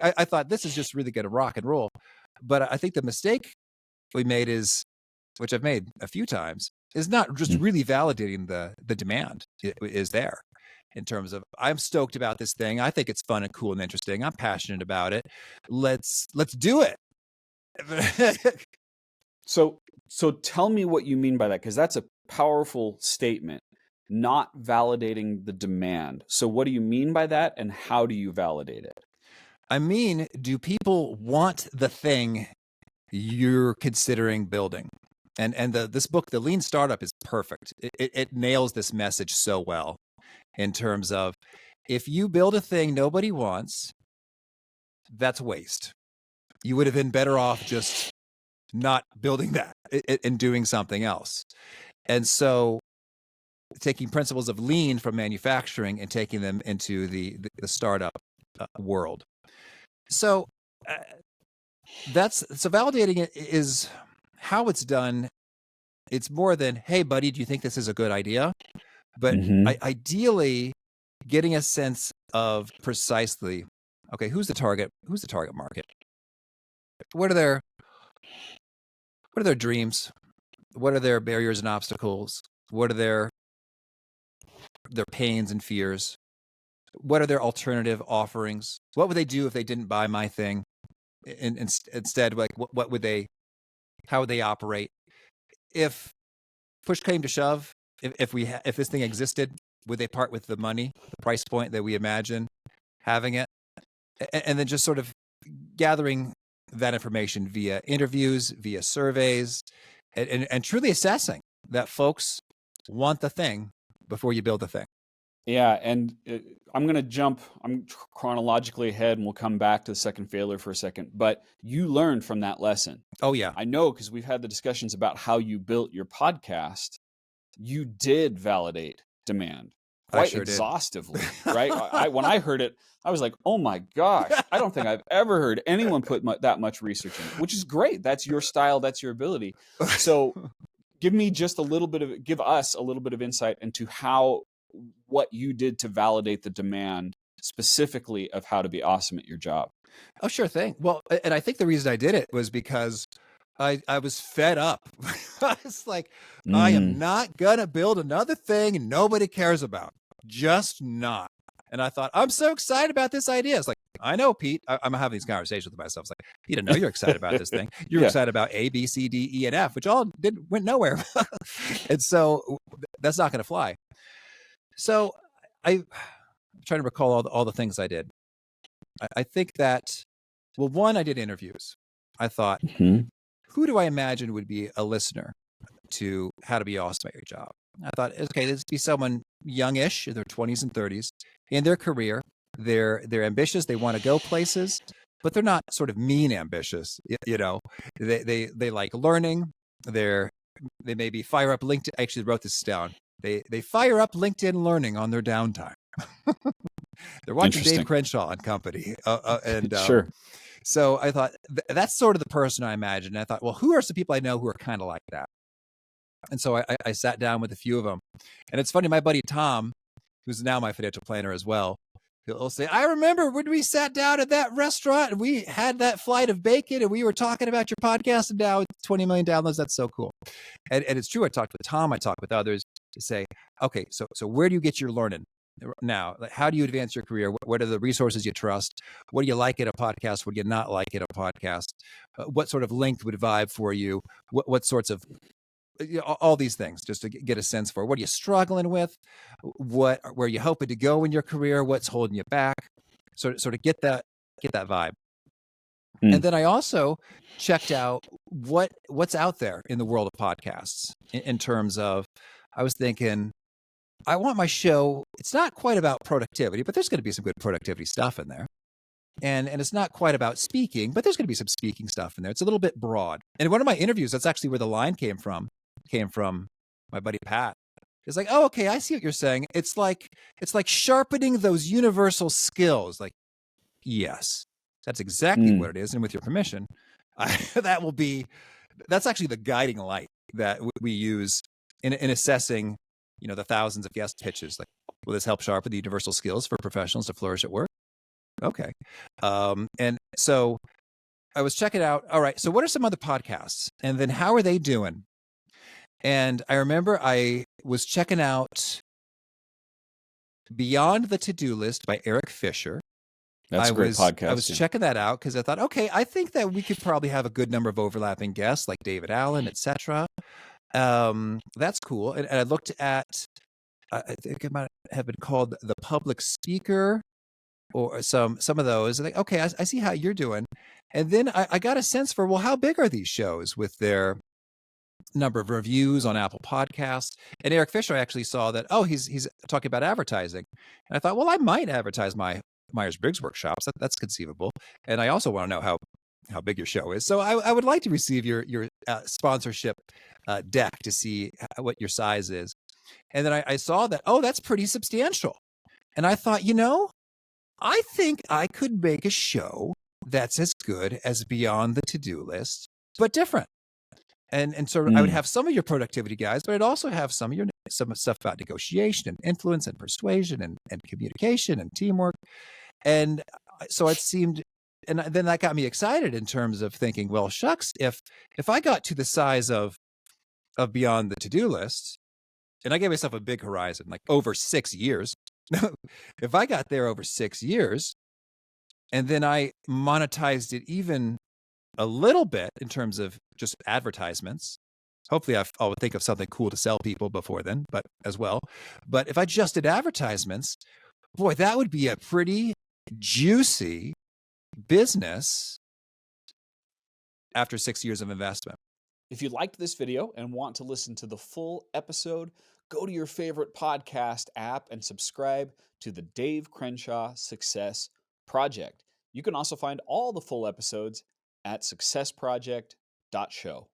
I thought this is just really going to rock and roll. But I think the mistake we made is, which I've made a few times, is not just really validating the demand is there in terms of, I'm stoked about this thing. I think it's fun and cool and interesting. I'm passionate about it. Let's do it. So tell me what you mean by that, because that's a powerful statement, not validating the demand. So what do you mean by that, and how do you validate it? I mean, do people want the thing you're considering building? And this book, The Lean Startup, is perfect. It nails this message so well in terms of, if you build a thing nobody wants, that's waste. You would have been better off just not building that and doing something else. And so taking principles of lean from manufacturing and taking them into the startup world. So validating it is how it's done. It's more than, hey buddy, do you think this is a good idea? But ideally getting a sense of precisely, okay, who's the target market? What are their dreams? What are their barriers and obstacles? What are their pains and fears? What are their alternative offerings? What would they do if they didn't buy my thing? And instead, like, how would they operate? If push came to shove, if this thing existed, would they part with the money, the price point that we imagine having it? And then just sort of gathering that information via interviews, via surveys, and truly assessing that folks want the thing before you build the thing. Yeah, and I'm chronologically ahead, and we'll come back to the second failure for a second, but you learned from that lesson. Oh yeah. I know, because we've had the discussions about how you built your podcast. You did validate demand quite exhaustively, right? When I heard it, I was like, oh my gosh, I don't think I've ever heard anyone put that much research in it, which is great. That's your style. That's your ability. So give us a little bit of insight into what you did to validate the demand specifically of how to be awesome at your job. Oh, sure thing. Well, and I think the reason I did it was because I was fed up. I was like, I am not going to build another thing nobody cares about. Just not. And I thought, I'm so excited about this idea. It's like, I know, Pete. I'm having these conversations with myself. It's like, Pete, I know you're excited about this thing. You're excited about A, B, C, D, E, and F, which all went nowhere. And so that's not going to fly. So I'm trying to recall all the things I did. I think that, well, one, I did interviews. I thought, who do I imagine would be a listener to how to be awesome at your job? I thought, okay, this would be someone youngish, in their 20s and 30s, in their career. They're ambitious. They want to go places, but they're not sort of mean ambitious. You know, they like learning. They maybe fire up LinkedIn. I actually wrote this down. They fire up LinkedIn Learning on their downtime. They're watching Dave Crenshaw and company. Sure. So I thought that's sort of the person I imagined. And I thought, well, who are some people I know who are kind of like that? And so I sat down with a few of them. And it's funny, my buddy Tom, who's now my financial planner as well, he'll say, I remember when we sat down at that restaurant and we had that flight of bacon and we were talking about your podcast, and now it's 20 million downloads. That's so cool. And it's true. I talked with Tom, I talked with others to say, okay, so where do you get your learning now? Like, how do you advance your career? What are the resources you trust? What do you like in a podcast? What do you not like in a podcast? What sort of length would vibe for you? What sorts of, all these things, just to get a sense for what are you struggling with, where are you hoping to go in your career, what's holding you back, sort of get that vibe. And then I also checked out what's out there in the world of podcasts in terms of, I was thinking, I want my show, it's not quite about productivity, but there's going to be some good productivity stuff in there. And it's not quite about speaking, but there's going to be some speaking stuff in there. It's a little bit broad. And in one of my interviews, that's actually where the line came from my buddy Pat. It's like, oh, okay, I see what you're saying. It's like sharpening those universal skills. Like, yes, that's exactly what it is. And with your permission, that's actually the guiding light that we use in assessing, the thousands of guest pitches. Like, will this help sharpen the universal skills for professionals to flourish at work? Okay. And so I was checking out, all right, so what are some other podcasts? And then how are they doing? And I remember I was checking out Beyond the To-Do List by Eric Fisher. That's a great podcast. I was checking that out because I thought, okay, I think that we could probably have a good number of overlapping guests like David Allen, etc. That's cool. And I looked at, I think it might have been called The Public Speaker or some of those. Like, okay, I see how you're doing. And then I got a sense for, well, how big are these shows with their number of reviews on Apple Podcasts? And Eric Fisher, I actually saw that, oh, he's talking about advertising. And I thought, well, I might advertise my Myers-Briggs workshops. That's conceivable. And I also want to know how big your show is. So I would like to receive your sponsorship deck to see what your size is. And then I saw that, oh, that's pretty substantial. And I thought, I think I could make a show that's as good as Beyond the To-Do List, but different. And so I would have some of your productivity guys, but I'd also have some stuff about negotiation and influence and persuasion and communication and teamwork. And so it seemed, and then that got me excited in terms of thinking, well, shucks, if I got to the size of Beyond the To-Do List, and I gave myself a big horizon, like over 6 years, if I got there over 6 years, and then I monetized it even a little bit in terms of just advertisements, hopefully I'll think of something cool to sell people before then, but as well. But if I just did advertisements, boy, that would be a pretty juicy business after 6 years of investment. If you liked this video and want to listen to the full episode, go to your favorite podcast app and subscribe to the Dave Crenshaw Success Project. You can also find all the full episodes at SuccessProject.Show.